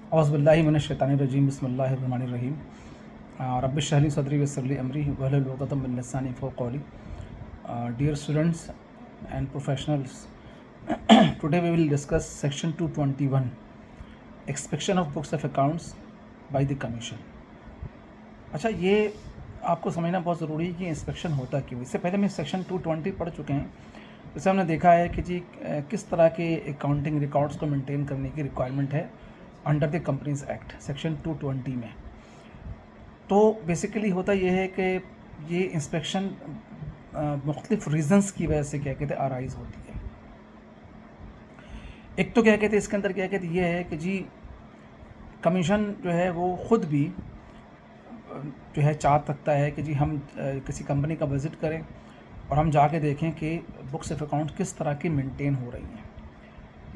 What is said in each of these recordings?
औज़ुबिल्लाहि मिनश्शैतानिर्रजीम बिस्मिल्लाहिर्रहमानिर्रहीम रब्बिश्रह ली सदरी वयस्सिर ली अमरी वहलुल उक़दतम मिन लिसानी यफ़क़हू क़ौली। Dear students and professionals, today we will discuss section 221, inspection of books of accounts by the commission। अच्छा, ये आपको समझना बहुत ज़रूरी है कि इंस्पेक्शन होता क्यों। इससे पहले मैं सेक्शन 220 पढ़ चुके हैं। इससे हमने देखा है कि जी किस तरह के अकाउंटिंग रिकॉर्ड्स को मेंटेन करने की रिक्वायरमेंट है under the companies act section 220 में। तो बेसिकली होता ये है कि ये इंस्पेक्शन मुख्तलिफ रीज़न्स की वजह से क्या कहते हैं अराइज होती है। एक तो क्या कहते हैं इसके अंदर क्या कहते ये है कि जी कमीशन जो है वो ख़ुद भी जो है चाह सकता है कि जी हम किसी कंपनी का विज़िट करें और हम जाके देखें कि बुक्स ऑफ अकाउंट किस तरह की मेंटेन हो रही हैं।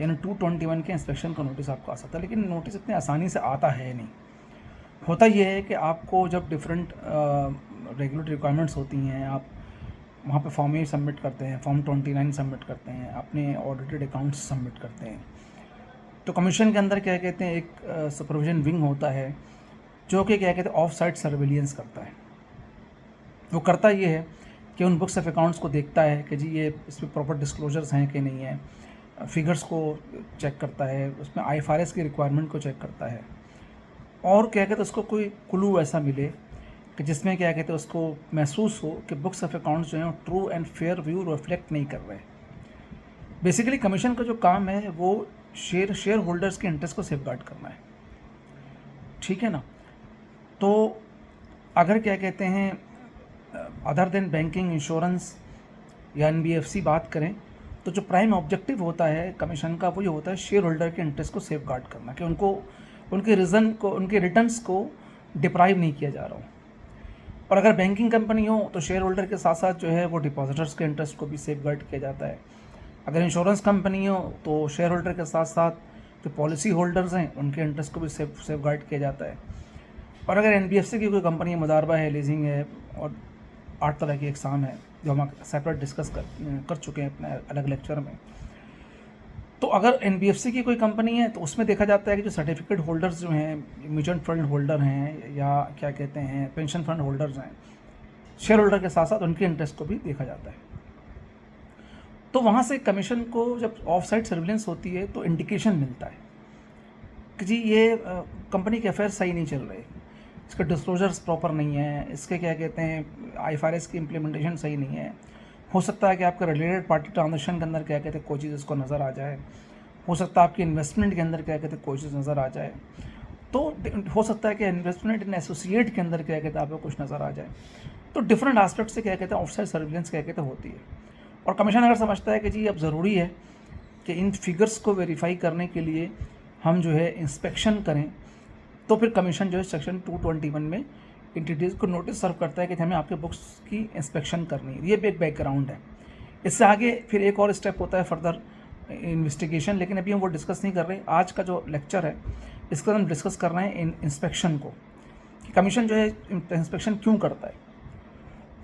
यानी 221 के इंस्पेक्शन का नोटिस आपको आ सकता है, लेकिन नोटिस इतनी आसानी से आता है नहीं। होता यह है कि आपको जब डिफरेंट रेगुलेटरी रिक्वायरमेंट्स होती हैं, आप वहाँ पे फॉर्म ए सबमिट करते हैं, फॉर्म 29 सबमिट करते हैं, अपने ऑडिटेड अकाउंट्स सबमिट करते हैं। तो कमीशन के अंदर क्या कहते हैं एक सुपरविजन विंग होता है जो कि क्या कहते हैं ऑफ साइट सर्विलियंस करता है। वो करता ये है कि उन बुक्स ऑफ अकाउंट्स को देखता है कि जी ये इसमें प्रॉपर डिस्क्लोजर्स हैं कि नहीं है, फिगर्स को चेक करता है, उसमें IFRS की रिक्वायरमेंट को चेक करता है, और क्या कहते हैं उसको कोई क्लू ऐसा मिले कि जिसमें क्या कहते हैं उसको महसूस हो कि बुक्स ऑफ अकाउंट्स जो हैं true and fair view reflect नहीं कर रहे। बेसिकली कमीशन का जो काम है वो शेयर होल्डर्स के इंटरेस्ट को सेफगार्ड करना है, ठीक है ना। तो अगर क्या कहते हैं अदर देन बैंकिंग, इंश्योरेंस या NBFC बात करें तो जो प्राइम ऑब्जेक्टिव होता है कमीशन का वो ये होता है शेयर होल्डर के इंटरेस्ट को सेफगार्ड करना, कि उनको उनके रिटर्न्स को डिप्राइव नहीं किया जा रहा हो। और अगर बैंकिंग कंपनी हो तो शेयर होल्डर के साथ साथ जो है वो डिपॉजिटर्स के इंटरेस्ट को भी सेफगार्ड किया जाता है। अगर इंश्योरेंस कंपनी हो तो शेयर होल्डर के साथ साथ जो पॉलिसी होल्डर्स हैं उनके इंटरेस्ट को भी सेफगार्ड किया जाता है। और अगर NBFC की कोई कंपनी मुदारबा है, लीजिंग है, और 8 तरह की एग्ज़ाम है जो हम सेपरेट डिस्कस कर चुके हैं अपने अलग लेक्चर में। तो अगर NBFC की कोई कंपनी है तो उसमें देखा जाता है कि जो सर्टिफिकेट होल्डर्स जो हैं, म्यूचुअल फंड होल्डर हैं या क्या कहते हैं पेंशन फंड होल्डर्स हैं, शेयर होल्डर के साथ साथ उनके इंटरेस्ट को भी देखा जाता है। तो वहाँ से कमीशन को जब ऑफ साइट सर्विलेंस होती है तो इंडिकेशन मिलता है कि जी ये कंपनी के अफेयर सही नहीं चल रहे, इसके डिस्क्लोजर्स प्रॉपर नहीं है, इसके क्या कहते हैं IFRS की इम्प्लीमेंटेशन सही नहीं है। हो सकता है कि आपके रिलेटेड पार्टी ट्रांजेक्शन के अंदर क्या कहते हैं कोई चीज़ इसको नज़र आ जाए, हो सकता है आपकी इन्वेस्टमेंट के अंदर क्या कहते हैं कोई चीज़ नज़र आ जाए, तो हो सकता है कि इन्वेस्टमेंट इन एसोसिएट के अंदर क्या कहते हैं आपको कुछ नज़र आ जाए। तो डिफरेंट एस्पेक्ट से क्या कहते हैं ऑफसाइट सर्विलेंस क्या कहते हैं होती है। और कमीशन अगर समझता है कि जी अब ज़रूरी है कि इन फिगर्स को वेरीफाई करने के लिए हम जो है इंस्पेक्शन करें, तो फिर कमीशन जो है सेक्शन 221 में एंटिटीज़ को नोटिस सर्व करता है कि हमें आपके बुक्स की इंस्पेक्शन करनी है। ये भी एक बैकग्राउंड है। इससे आगे फिर एक और स्टेप होता है फर्दर इन्वेस्टिगेशन, लेकिन अभी हम वो डिस्कस नहीं कर रहे। आज का जो लेक्चर है इसका हम डिस्कस कर रहे हैं इंस्पेक्शन को, कि कमीशन जो है इंस्पेक्शन क्यों करता है।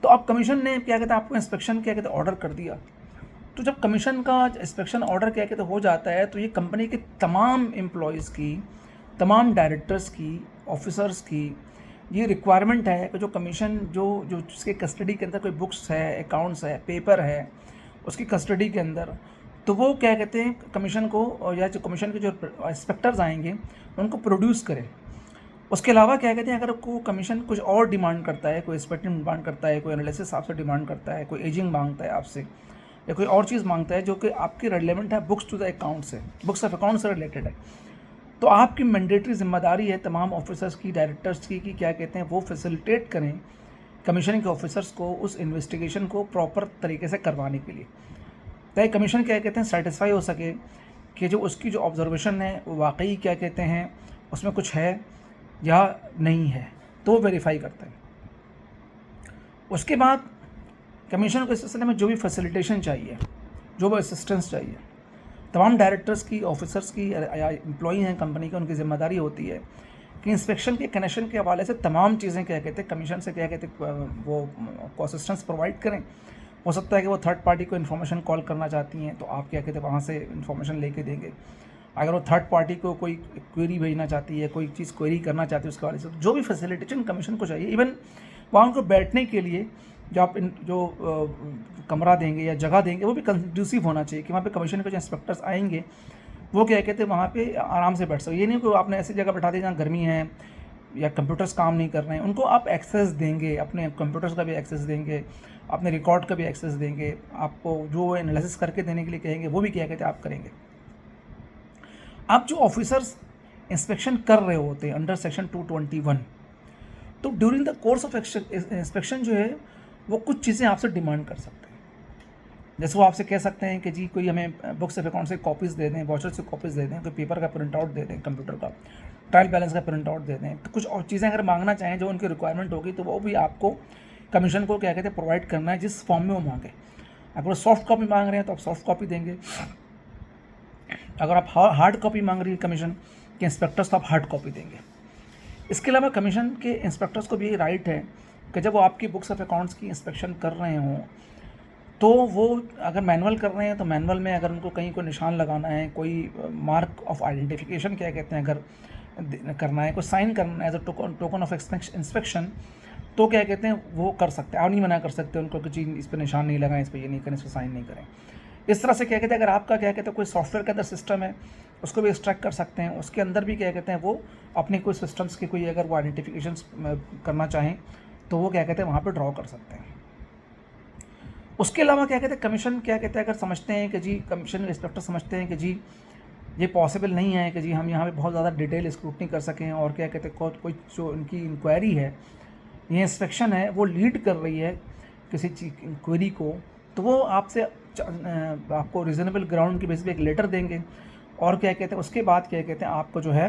तो अब कमीशन ने क्या कहते हैं आपको इंस्पेक्शन क्या कहते हैं ऑर्डर कर दिया। तो जब कमीशन का इंस्पेक्शन ऑर्डर क्या कहते हो जाता है तो ये कंपनी के तमाम एम्प्लॉयज़ की, तमाम डायरेक्टर्स की, ऑफिसर्स की ये रिक्वायरमेंट है कि जो कमीशन जो जिसके कस्टडी के अंदर कोई बुक्स है, अकाउंट्स है, पेपर है, उसकी कस्टडी के अंदर, तो वो क्या कहते हैं कमीशन को या जो कमीशन के जो इंस्पेक्टर्स आएंगे उनको प्रोड्यूस करें। उसके अलावा क्या कहते हैं अगर को कमीशन कुछ और डिमांड करता है, कोई इंस्पेक्शन डिमांड करता है, कोई एनालिसिस आपसे डिमांड करता है, कोई एजिंग मांगता है आपसे, या कोई और चीज़ मांगता है जो कि आपकी रिलेवेंट है बुक्स टू द अकाउंट से, बुक्स ऑफ अकाउंट से रिलेटेड है, तो आपकी मैंडेटरी जिम्मेदारी है तमाम ऑफिसर्स की, डायरेक्टर्स की, कि क्या कहते हैं वो फैसिलिटेट करें कमीशन के ऑफिसर्स को उस इन्वेस्टिगेशन को प्रॉपर तरीके से करवाने के लिए, ताकि कमीशन क्या कहते हैं सेटिस्फाई हो सके कि जो उसकी जो ऑब्जर्वेशन है वो वाकई क्या कहते हैं उसमें कुछ है या नहीं है, तो वेरीफाई करते हैं। उसके बाद कमीशन को इस सिलसिले में जो भी फैसिलिटेशन चाहिए, जो भी असिस्टेंस चाहिए, तमाम डायरेक्टर्स की, ऑफिसर्स की या एम्प्लॉई हैं कंपनी की, उनकी जिम्मेदारी होती है कि इंस्पेक्शन के कनेक्शन के हवाले से तमाम चीज़ें क्या कहते हैं कमीशन से क्या कहते हैं वो असिस्टेंस प्रोवाइड करें। हो सकता है कि वो थर्ड पार्टी को इन्फॉर्मेशन कॉल करना चाहती हैं तो आप क्या कहते हैं वहाँ से इन्फॉर्मेशन लेके देंगे। अगर वो थर्ड पार्टी को कोई क्वेरी भेजना चाहती है, कोई चीज़ क्वेरी करना चाहती है उसके वाले से, जो भी फैसिलिटेशन कमीशन को चाहिए, इवन वहाँ उनको बैठने के लिए जो आप कमरा देंगे या जगह देंगे वो भी कंड्यूसिव होना चाहिए कि वहाँ पे कमीशन के जो इंस्पेक्टर्स आएंगे वो क्या कहते हैं वहाँ पे आराम से बैठ सके। ये नहीं कि आपने ऐसी जगह बैठा दी जहाँ गर्मी है या कंप्यूटर्स काम नहीं कर रहे हैं, उनको आप एक्सेस देंगे, अपने कंप्यूटर्स का भी एक्सेस देंगे, अपने रिकॉर्ड का भी एक्सेस देंगे, आपको जो एनालिसिस करके देने के लिए कहेंगे वो भी क्या कहते हैं आप करेंगे। आप जो ऑफिसर्स इंस्पेक्शन कर रहे होते हैं अंडर सेक्शन 221, तो during the course of inspection जो है वो कुछ चीज़ें आपसे डिमांड कर सकते हैं। जैसे वो आपसे कह सकते हैं कि जी कोई हमें बुक्स ऑफ अकाउंट से कॉपीज़ दे दें, वाउचर से कॉपीज़ दे दें, कोई पेपर का प्रिंट आउट दे दें, कंप्यूटर का ट्रायल बैलेंस का प्रिंट आउट दे दें। तो कुछ और चीज़ें अगर मांगना चाहें जो उनकी रिक्वायरमेंट होगी तो वो भी आपको कमीशन को क्या कहते हैं प्रोवाइड करना है जिस फॉर्म में वो मांगे। अगर वो सॉफ्ट कॉपी मांग रहे हैं तो आप सॉफ्ट कॉपी देंगे, अगर आप हार्ड कॉपी मांग रही है कमीशन के इंस्पेक्टर्स तो आप हार्ड कॉपी देंगे। इसके अलावा कमीशन के इंस्पेक्टर्स को भी ये राइट है कि जब वो आपकी बुक्स ऑफ अकाउंट्स की इंस्पेक्शन कर रहे हों तो वो अगर मैनुअल कर रहे हैं तो मैनुअल में अगर उनको कहीं कोई निशान लगाना है, कोई मार्क ऑफ आइडेंटिफिकेशन क्या कहते हैं अगर करना है, कोई साइन करना है as a token of inspection, तो क्या कहते हैं वो कर सकते हैं। आप नहीं मना कर सकते उनको कि जी इस पर निशान नहीं लगाएं, इस पर ये नहीं करें, इस पर साइन नहीं करें। इस तरह से क्या कहते हैं अगर आपका क्या कहते हैं कोई सॉफ्टवेयर के अंदर सिस्टम है उसको भी एक्सट्रैक्ट कर सकते हैं, उसके अंदर भी क्या कहते हैं वो अपने कोई सिस्टम्स के कोई अगर वो आइडेंटिफिकेशन करना चाहें तो वो क्या कहते हैं वहाँ पर ड्रॉ कर सकते हैं। उसके अलावा क्या कहते हैं कमीशन क्या कहते हैं अगर समझते हैं कि जी कमीशन इंस्पेक्टर समझते हैं कि जी ये पॉसिबल नहीं है कि जी हम यहाँ पे बहुत ज़्यादा डिटेल स्क्रूटनी कर सकें और क्या कहते हैं कोई जो उनकी इंक्वायरी है, ये इंस्पेक्शन है वो लीड कर रही है किसी क्वेरी को, तो वो आपसे आपको रीज़नेबल ग्राउंड की बेसिस पे एक लेटर देंगे और क्या कहते हैं उसके बाद क्या कहते हैं आपको जो है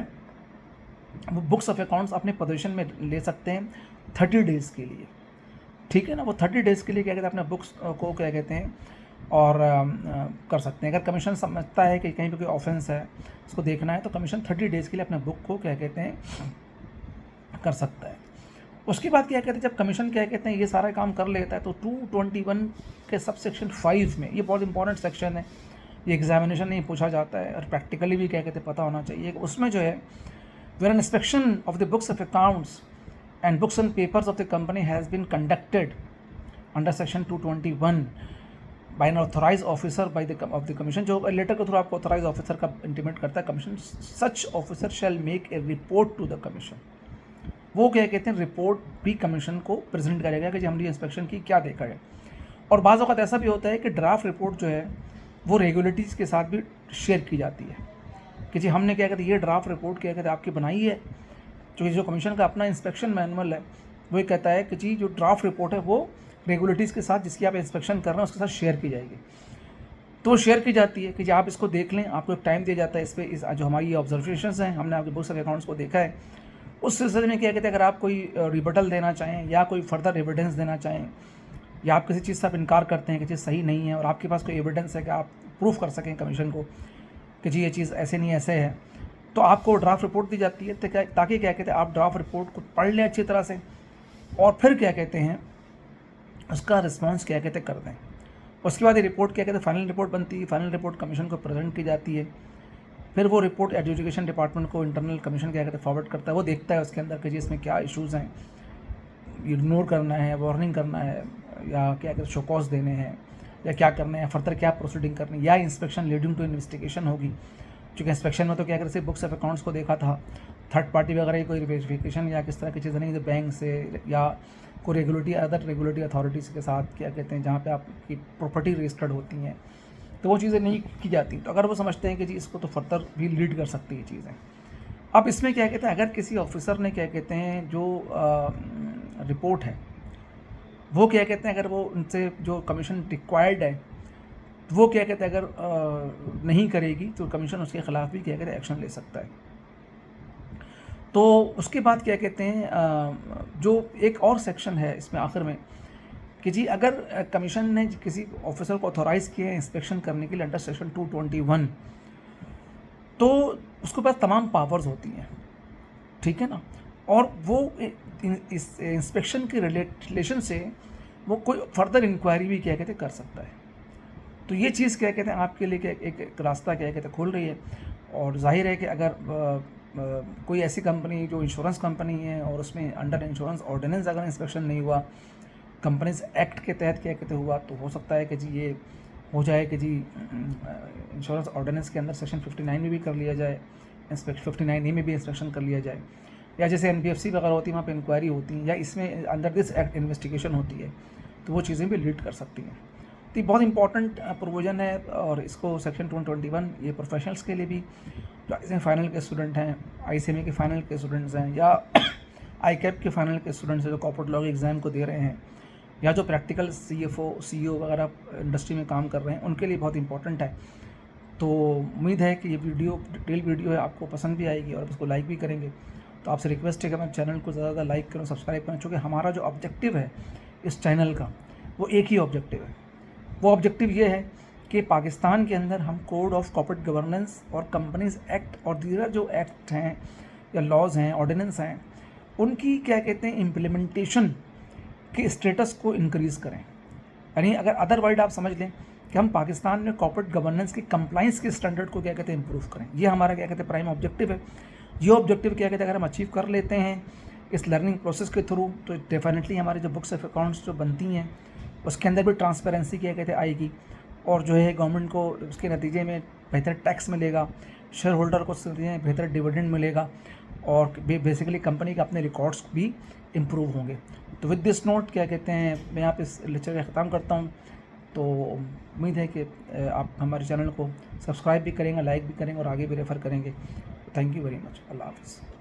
वो बुक्स ऑफ अकाउंट्स अपने पोजीशन में ले सकते हैं 30 डेज़ के लिए। ठीक है ना, वो 30 डेज़ के लिए क्या कहते हैं अपने बुक्स को क्या कहते हैं और कर सकते हैं। अगर कमीशन समझता है कि कहीं पे कोई ऑफेंस है उसको देखना है तो कमीशन 30 डेज़ के लिए अपने बुक को क्या कहते हैं कर सकता है। उसके बाद क्या कहते हैं जब कमीशन क्या कहते हैं ये सारा काम कर लेता है तो 221 के सब सेक्शन 5 में, ये बहुत इंपॉर्टेंट सेक्शन है, ये एग्जामिनेशन नहीं पूछा जाता है और प्रैक्टिकली भी क्या कहते हैं पता होना चाहिए। उसमें जो है where an inspection of the books of accounts and books and papers of the company has been conducted under section 221 by an authorized officer by of the commission, जो लेटर के थ्रू आपको ऑथोराइज ऑफिसर का intimate करता है commission, such officer shall make a report to the commission. वो क्या कहते हैं रिपोर्ट भी कमीशन को प्रेजेंट करेगा कि हमने इंस्पेक्शन की क्या देखा है। और बाज़ औक़ात ऐसा भी होता है कि ड्राफ्ट रिपोर्ट जो है वो रेगुलेटरीज़ के साथ भी शेयर की जाती है कि जी हमने क्या कहते हैं ये ड्राफ्ट रिपोर्ट क्या कहते हैं आपकी बनाई है, जो कमीशन का अपना इंस्पेक्शन मैनुअल है वो ये कहता है कि जी जो ड्राफ्ट रिपोर्ट है वो रेगुलेटरीज़ के साथ जिसकी आप इंस्पेक्शन कर रहे हैं उसके साथ शेयर की जाएगी। तो शेयर की जाती है कि जी आप इसको देख लें, आपको एक टाइम दिया जाता है इस पर, इस जो हमारी ऑब्जर्वेशंस हैं हमने आपके बुक्स ऑफ अकाउंट्स को देखा है, उस सिलसिले में क्या कहते हैं अगर आप कोई रिबटल देना चाहें या कोई फर्दर एविडेंस देना चाहें या आप किसी चीज़ से आप इनकार करते हैं कि चीज़ सही नहीं है और आपके पास कोई एविडेंस है कि आप प्रूफ कर सकें कमीशन को कि जी ये चीज़ ऐसे नहीं ऐसे है, तो आपको ड्राफ्ट रिपोर्ट दी जाती है ताकि क्या कहते हैं आप ड्राफ्ट रिपोर्ट को पढ़ लें अच्छी तरह से और फिर क्या कहते हैं उसका रिस्पांस क्या कहते हैं कर दें। उसके बाद ये रिपोर्ट क्या कहते हैं फाइनल रिपोर्ट बनती है, फाइनल रिपोर्ट कमीशन को प्रेजेंट की जाती है, फिर वो रिपोर्ट एजुकेशन डिपार्टमेंट को इंटरनल कमीशन क्या कहते हैं फॉरवर्ड करता है, वो देखता है उसके अंदर कि जी इसमें क्या इशूज़ हैं, इग्नोर करना है, वार्निंग करना है या क्या कहते हैं शो कॉज देने हैं या क्या करना है, फर्दर क्या प्रोसीडिंग करनी या इंस्पेक्शन लीडिंग टू इन्वेस्टिगेशन होगी। चूँकि इंस्पेक्शन में तो क्या कहते हैं बुक्स ऑफ अकाउंट्स को देखा था, थर्ड पार्टी वगैरह कोई वेरिफिकेशन या किस तरह की चीज़ें नहीं, जो बैंक से या कोई रेगुलेटरी अदर रेगुलेटरी अथॉरिटीज़ के साथ क्या कहते हैं जहाँ पे आपकी प्रॉपर्टी रजिस्टर्ड होती हैं तो वो चीज़ें नहीं की जाती। तो अगर वो समझते हैं कि जी इसको तो फर्दर भी लीड कर सकती है चीज़ें। अब इसमें क्या कहते हैं अगर किसी ऑफिसर ने क्या कहते हैं जो रिपोर्ट है वो क्या कहते हैं अगर वो उनसे जो कमीशन रिक्वायर्ड है वो क्या कहते हैं अगर नहीं करेगी तो कमीशन उसके ख़िलाफ़ भी क्या कहते हैं एक्शन ले सकता है। तो उसके बाद क्या कहते हैं जो एक और सेक्शन है इसमें आखिर में कि जी अगर कमीशन ने किसी ऑफिसर को ऑथोराइज़ किया है इंस्पेक्शन करने के लिए अंडर सेक्शन 221 तो उसके पास तमाम पावर्स होती हैं, ठीक है ना, और वो इस इंस्पेक्शन के रिलेशन से वो कोई फर्दर इंक्वायरी भी क्या कहते हैं कर सकता है। तो ये चीज़ क्या कहते हैं आपके लिए एक रास्ता क्या कहते हैं खोल रही है। और ज़ाहिर है कि अगर कोई ऐसी कंपनी जो इंश्योरेंस कंपनी है और उसमें अंडर इंश्योरेंस ऑर्डिनेंस अगर इंस्पेक्शन नहीं हुआ, कंपनीज एक्ट के तहत क्या कहते हुआ, तो हो सकता है कि जी ये हो जाए कि जी इंश्योरेंस ऑर्डिनेंस के अंदर सेक्शन 59 में भी कर लिया जाए, इंस्पेक्शन 59A में भी इंस्पेक्शन कर लिया जाए, या जैसे NBFC वगैरह होती है वहाँ पे इंक्वायरी होती है, या इसमें अंडर दिस एक्ट इन्वेस्टिगेशन होती है, तो वो चीज़ें भी लीड कर सकती हैं। तो ये बहुत इंपॉर्टेंट प्रोविज़न है, और इसको सेक्शन 221 ये प्रोफेशनल्स के लिए भी, जो ICMA फाइनल के स्टूडेंट हैं, ICMA के फाइनल के स्टूडेंट्स हैं, या ICAP के फाइनल के स्टूडेंट्स हैं जो कॉर्पोरेट लॉ के एग्ज़ाम को दे रहे हैं, या जो प्रैक्टिकल CFO CEO वगैरह इंडस्ट्री में काम कर रहे हैं, उनके लिए बहुत इंपॉर्टेंट है। तो उम्मीद है कि ये वीडियो डिटेल वीडियो है, आपको पसंद भी आएगी और इसको लाइक भी करेंगे। तो आपसे रिक्वेस्ट है कि हमारे चैनल को ज़्यादा लाइक करें, सब्सक्राइब करें, क्योंकि हमारा जो ऑब्जेक्टिव है इस चैनल का वो एक ही ऑब्जेक्टिव है। वो ऑब्जेक्टिव ये है कि पाकिस्तान के अंदर हम कोड ऑफ कॉर्पोरेट गवर्नेंस और कंपनीज एक्ट और दीगर जो एक्ट हैं या लॉज हैं, ऑर्डिनेंस हैं, उनकी क्या कहते हैं इम्प्लीमेंटेशन के स्टेटस को इंक्रीज़ करें। यानी अगर अदर वर्ड आप समझ लें कि हम पाकिस्तान में कॉर्पोरेट गवर्नेंस की कंप्लाइंस के स्टैंडर्ड को क्या कहते हैं इंप्रूव करें। ये हमारा क्या कहते हैं प्राइम ऑब्जेक्टिव है। ये ऑब्जेक्टिव क्या कहते हैं अगर हम अचीव कर लेते हैं इस लर्निंग प्रोसेस के थ्रू, तो डेफिनेटली हमारी जो बुक्स ऑफ अकाउंट्स जो बनती हैं उसके अंदर भी ट्रांसपेरेंसी क्या कहते हैं आएगी, और जो है गवर्नमेंट को उसके नतीजे में बेहतर टैक्स मिलेगा, शेयर होल्डर को बेहतर डिविडेंड मिलेगा, और बेसिकली कंपनी के अपने रिकॉर्ड्स भी इम्प्रूव होंगे। तो विद दिस नोट क्या कहते हैं मैं यहाँ पे इस लेक्चर का ख़त्म करता हूँ। तो उम्मीद है कि आप हमारे चैनल को सब्सक्राइब भी करेंगे, लाइक भी करेंगे और आगे भी रेफ़र करेंगे। Thank you very much. अल्लाह हाफ़िज़।